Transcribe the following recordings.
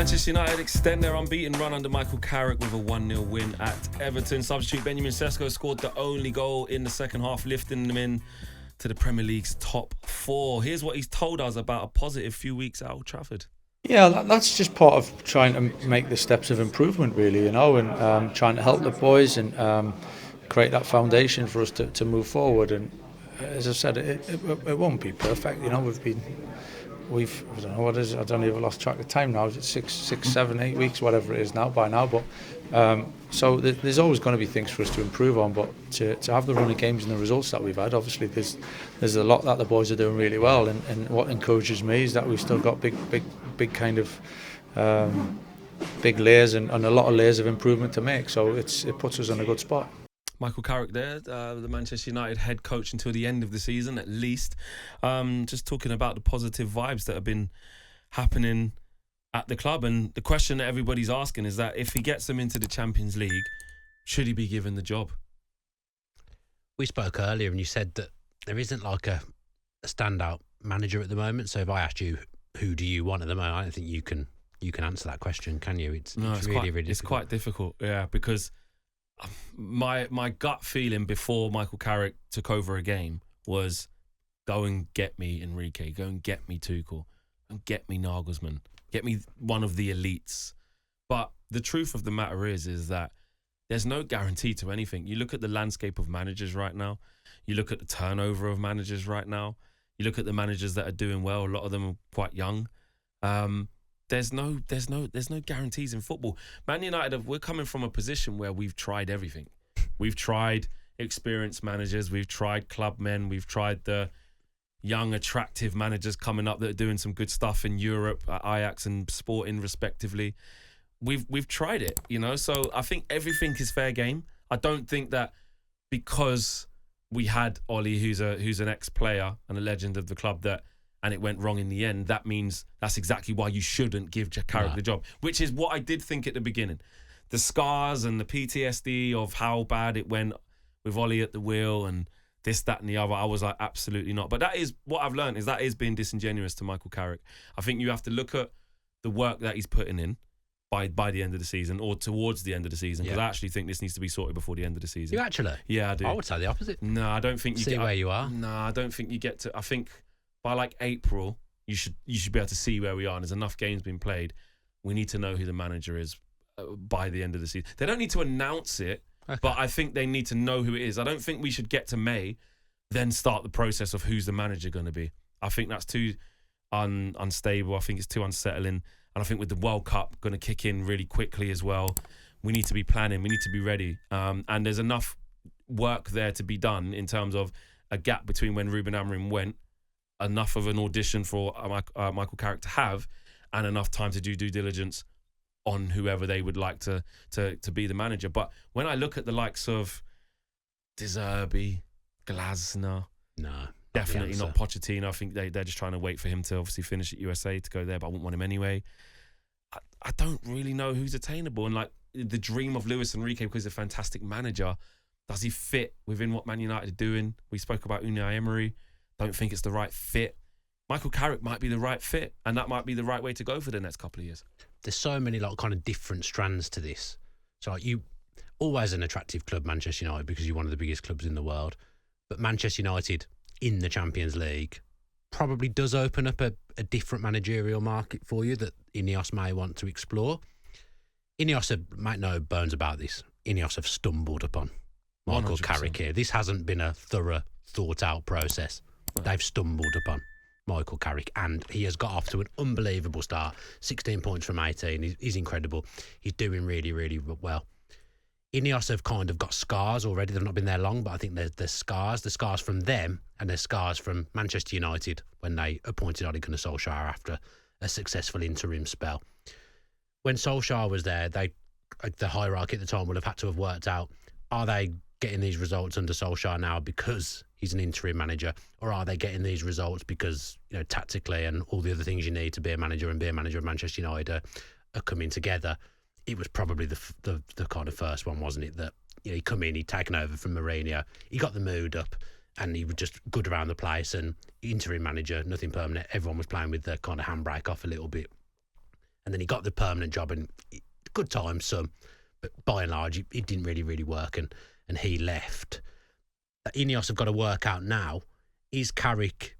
Manchester United extend their unbeaten run under Michael Carrick with a 1-0 win at Everton. Substitute Benjamin Sesco scored the only goal in the second half, lifting them in to the Premier League's top four. Here's what he's told us about a positive few weeks at Old Trafford. Yeah, that's just part of trying to make the steps of improvement, really, and trying to help the boys and create that foundation for us to move forward. And as I said, it won't be perfect. We've I don't know what is it, I don't even lost track of time now. Is it 6, 7, 8 weeks, whatever it is now by now? But so there's always going to be things for us to improve on. But to have the run of games and the results that we've had, obviously there's a lot that the boys are doing really well. And what encourages me is that we've still got big kind of big layers and a lot of layers of improvement to make. So it puts us in a good spot. Michael Carrick there, the Manchester United head coach until the end of the season at least. Just talking about the positive vibes that have been happening at the club. And the question that everybody's asking is that if he gets them into the Champions League, should he be given the job? We spoke earlier and you said that there isn't like a standout manager at the moment. So if I asked you, who do you want at the moment, I don't think you can answer that question, can you? It's really difficult. It's quite difficult, yeah, because my gut feeling before Michael Carrick took over a game was go and get me Enrique, go and get me Tuchel, and get me Nagelsmann, get me one of the elites. But the truth of the matter is that there's no guarantee to anything. You look at the landscape of managers right now, you look at the turnover of managers right now, you look at the managers that are doing well, a lot of them are quite young. There's no guarantees in football. Man United, we're coming from a position where we've tried everything. We've tried experienced managers, we've tried club men, we've tried the young, attractive managers coming up that are doing some good stuff in Europe, at Ajax and Sporting respectively. We've tried it, So I think everything is fair game. I don't think that because we had Ollie, who's an ex-player and a legend of the club, and it went wrong in the end, that means that's exactly why you shouldn't give Carrick the job, which is what I did think at the beginning. The scars and the PTSD of how bad it went with Ollie at the wheel and this, that and the other, I was like, absolutely not. But that is what I've learned, is that is being disingenuous to Michael Carrick. I think you have to look at the work that he's putting in by the end of the season or towards the end of the season, because I actually think this needs to be sorted before the end of the season. You actually? Yeah, I do. I would say the opposite. No, I don't think you see where you are. No, I don't think you get to. I think by like April, you should be able to see where we are. And there's enough games being played. We need to know who the manager is by the end of the season. They don't need to announce it, but I think they need to know who it is. I don't think we should get to May, then start the process of who's the manager going to be. I think that's too unstable. I think it's too unsettling. And I think with the World Cup going to kick in really quickly as well, we need to be planning. We need to be ready. And there's enough work there to be done in terms of a gap between when Ruben Amorim went, enough of an audition for Michael Carrick to have, and enough time to do due diligence on whoever they would like to be the manager. But when I look at the likes of De Zerbi, Glasner, no, definitely not Pochettino. I think they're just trying to wait for him to obviously finish at USA to go there, but I wouldn't want him anyway. I don't really know who's attainable. And like the dream of Luis Enrique, because he's a fantastic manager, does he fit within what Man United are doing? We spoke about Unai Emery. Don't think it's the right fit. Michael Carrick might be the right fit, and that might be the right way to go for the next couple of years. There's so many kind of different strands to this. So you always an attractive club, Manchester United, because you're one of the biggest clubs in the world. But Manchester United in the Champions League probably does open up a different managerial market for you that Ineos may want to explore. Ineos might know bones about this. Ineos have stumbled upon Michael 100%. Carrick here. This hasn't been a thorough, thought-out process. They've stumbled upon Michael Carrick, and he has got off to an unbelievable start. 16 points from 18. He's incredible. He's doing really, really well. Ineos have kind of got scars already. They've not been there long, but I think there's scars. There's scars from them, and there's scars from Manchester United when they appointed Ole Gunnar Solskjaer after a successful interim spell. When Solskjaer was there, the hierarchy at the time would have had to have worked out, are they getting these results under Solskjaer now because he's an interim manager, or are they getting these results because, tactically and all the other things you need to be a manager and be a manager of Manchester United are coming together? It was probably the kind of first one, wasn't it? That he'd come in, he'd taken over from Mourinho, he got the mood up, and he was just good around the place. And interim manager, nothing permanent. Everyone was playing with the kind of handbrake off a little bit. And then he got the permanent job, and good times, some, but by and large, it didn't really work, and he left. Ineos have got to work out now, is Carrick,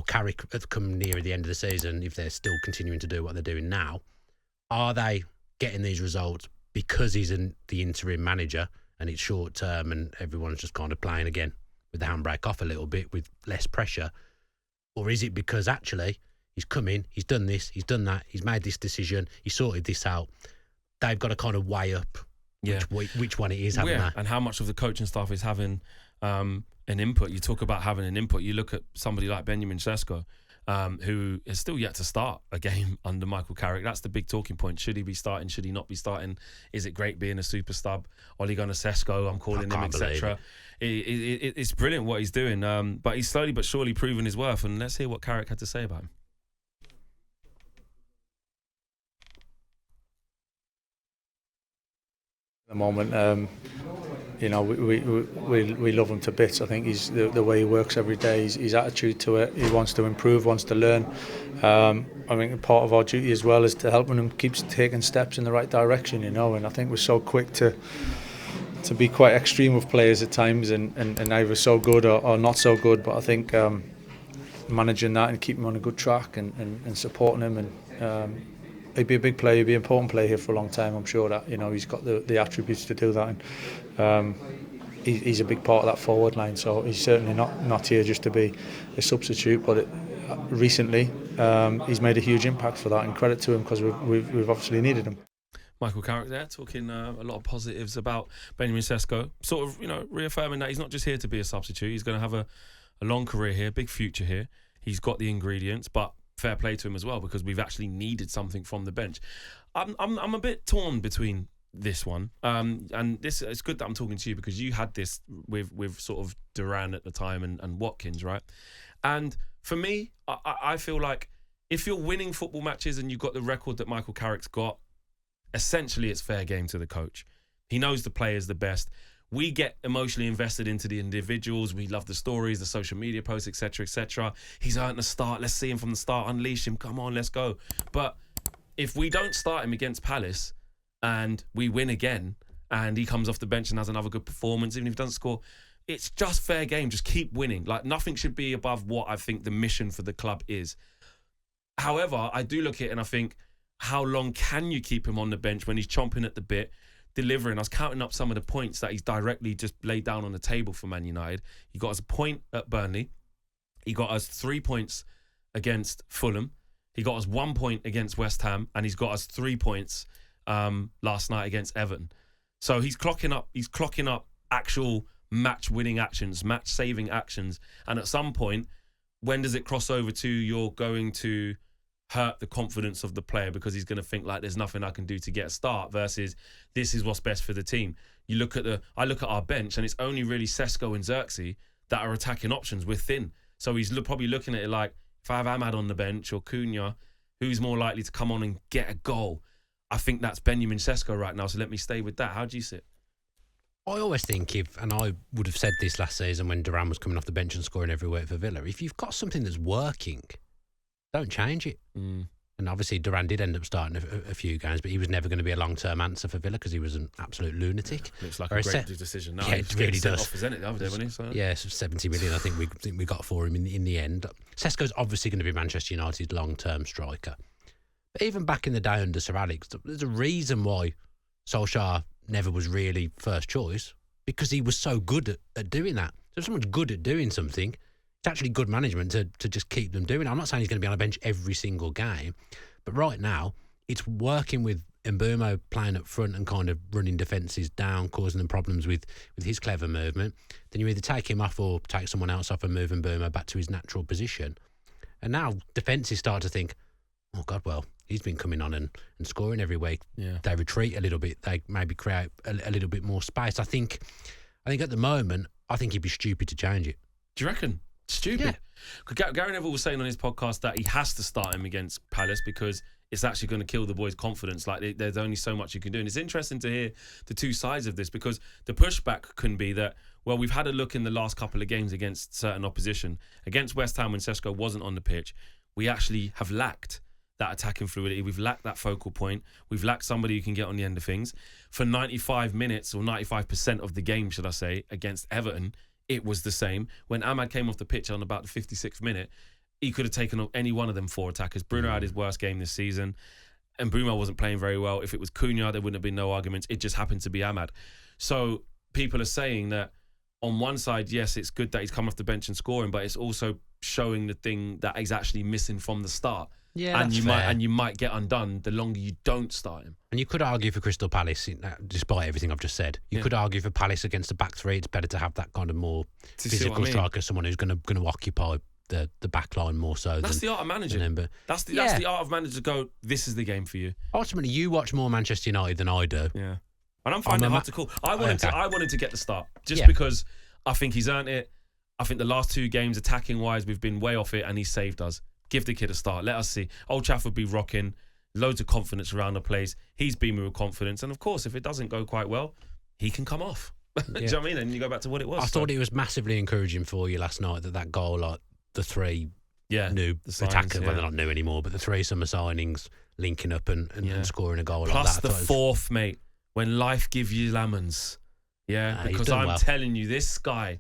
Carrick have come near the end of the season, if they're still continuing to do what they're doing now, are they getting these results because he's the interim manager and it's short term and everyone's just kind of playing again with the handbrake off a little bit with less pressure? Or is it because actually he's come in, he's done this, he's done that, he's made this decision, he sorted this out? They've got to kind of weigh up which one it is, haven't they? And how much of the coaching staff is having an input. You talk about having an input. You look at somebody like Benjamin Sesco, who is still yet to start a game under Michael Carrick. That's the big talking point. Should he be starting? Should he not be starting? Is it great being a super sub? Ole Gunnar Sesco, I'm calling him, etc. It's brilliant what he's doing, but he's slowly but surely proven his worth. And let's hear what Carrick had to say about him. At the moment, we love him to bits. I think he's the way he works every day, his attitude to it. He wants to improve, wants to learn. I think part of our duty as well is to help him keep taking steps in the right direction. And I think we're so quick to be quite extreme with players at times, and either so good or not so good. But I think managing that and keeping him on a good track and supporting him and. He'd be a big player, he'd be an important player here for a long time. I'm sure that he's got the attributes to do that, and he's a big part of that forward line. So he's certainly not here just to be a substitute. But recently, he's made a huge impact for that, and credit to him because we've obviously needed him. Michael Carrick there talking a lot of positives about Benjamin Sesco, sort of reaffirming that he's not just here to be a substitute. He's going to have a long career here, big future here. He's got the ingredients, but fair play to him as well, because we've actually needed something from the bench. I'm a bit torn between this one, and this, it's good that I'm talking to you because you had this with sort of Duran at the time and Watkins, right? And for me, I feel like if you're winning football matches and you've got the record that Michael Carrick's got, essentially it's fair game to the coach. He knows the players the best. We get emotionally invested into the individuals. We love the stories, the social media posts, etc., etc. He's earned a start. Let's see him from the start. Unleash him. Come on, let's go. But if we don't start him against Palace and we win again and he comes off the bench and has another good performance, even if he doesn't score, it's just fair game. Just keep winning. Like, nothing should be above what I think the mission for the club is. However, I do look at it and I think, how long can you keep him on the bench when he's chomping at the bit, delivering? I was counting up some of the points that he's directly just laid down on the table for Man United. He got us a point at Burnley. He got us 3 points against Fulham. He got us 1 point against West Ham, and he's got us 3 points last night against Everton. So he's clocking up actual match-winning actions, match-saving actions. And at some point, when does it cross over to you're going to hurt the confidence of the player because he's going to think like there's nothing I can do to get a start versus this is what's best for the team? I look at our bench and it's only really Sesco and Xerxes that are attacking options. We're thin. So he's probably looking at it like, if I have Ahmad on the bench or Cunha, who's more likely to come on and get a goal? I think that's Benjamin Sesco right now, so let me stay with that. How do you see it? I always think and I would have said this last season when Duran was coming off the bench and scoring everywhere for Villa, if you've got something that's working, don't change it. And obviously Duran did end up starting a few games, but he was never going to be a long-term answer for Villa because he was an absolute lunatic. Looks like a great decision now. Yeah, it really does. Off Zenit the other day, wasn't he? So. Yeah, so 70 million I think we got for him in the end. Sesco's obviously going to be Manchester United's long-term striker. But even back in the day under Sir Alex, there's a reason why Solskjaer never was really first choice, because he was so good at doing that. So if someone's good at doing something, it's actually good management to just keep them doing it. I'm not saying he's going to be on a bench every single game, but right now it's working with Mbeumo playing up front and kind of running defences down, causing them problems with his clever movement. Then you either take him off or take someone else off and move Mbeumo back to his natural position. And now defences start to think, oh God, well, he's been coming on and scoring every week. Yeah. They retreat a little bit. They maybe create a little bit more space. I think at the moment, I think he'd be stupid to change it. Do you reckon? Stupid. Yeah. Gary Neville was saying on his podcast that he has to start him against Palace because it's actually going to kill the boys' confidence. Like, there's only so much you can do. And it's interesting to hear the two sides of this, because the pushback can be that, well, we've had a look in the last couple of games against certain opposition. Against West Ham when Sesco wasn't on the pitch, we actually have lacked that attacking fluidity. We've lacked that focal point. We've lacked somebody who can get on the end of things. For 95 minutes, or 95% of the game, should I say, against Everton, it was the same. When Ahmad came off the pitch on about the 56th minute, he could have taken any one of them 4 attackers. Bruno had his worst game this season, and Bruno wasn't playing very well. If it was Cunha, there wouldn't have been no arguments. It just happened to be Ahmad. So people are saying that on one side, yes, it's good that he's come off the bench and scoring, but it's also showing the thing that he's actually missing from the start. Yeah, and that's you might get undone the longer you don't start him. And you could argue for Crystal Palace, despite everything I've just said. You could argue for Palace against the back three. It's better to have that kind of more physical striker, someone who's going to occupy the back line more so. That's the art of managing. That's the art of managing to go, this is the game for you. Ultimately, you watch more Manchester United than I do. Yeah. And I'm finding it hard to call. I wanted to get the start just because I think he's earned it. I think the last 2 games, attacking-wise, we've been way off it, and he saved us. Give the kid a start. Let us see. Old Trafford be rocking. Loads of confidence around the place. He's beaming with confidence. And, of course, if it doesn't go quite well, he can come off. Do you know what I mean? And you go back to what it was. I thought it was massively encouraging for you last night that goal, like the 3 new attackers, well, they're not new anymore, but the 3 summer signings linking up and scoring a goal Plus like that. Plus the 4th, mate, when life gives you lemons. Yeah, because I'm telling you, this guy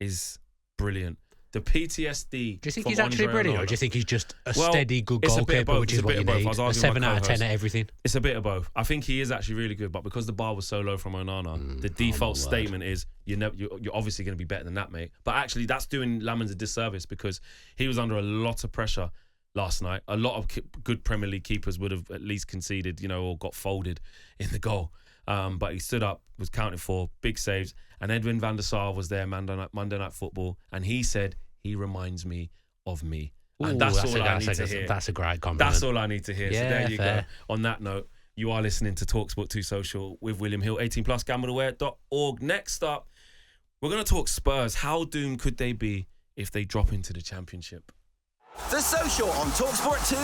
is brilliant. The PTSD. Do you think he's actually brilliant, or do you think he's just a steady, good goalkeeper, which is what you need? A 7 out of 10 at everything. It's a bit of both. I think he is actually really good, but because the bar was so low from Onana, the default statement is you're obviously going to be better than that, mate. But actually, that's doing Lamans a disservice because he was under a lot of pressure last night. A lot of good Premier League keepers would have at least conceded, or got folded in the goal. But he stood up, was counted for, big saves. And Edwin van der Sar was there Monday Night Football, and he said, he reminds me of me. And that's all I need to hear. That's a great compliment. That's all I need to hear. So there you go. On that note, you are listening to talkSPORT 2 Social with William Hill, 18+, gambleaware.org. Next up, we're going to talk Spurs. How doomed could they be if they drop into the Championship? The Social on talkSPORT 2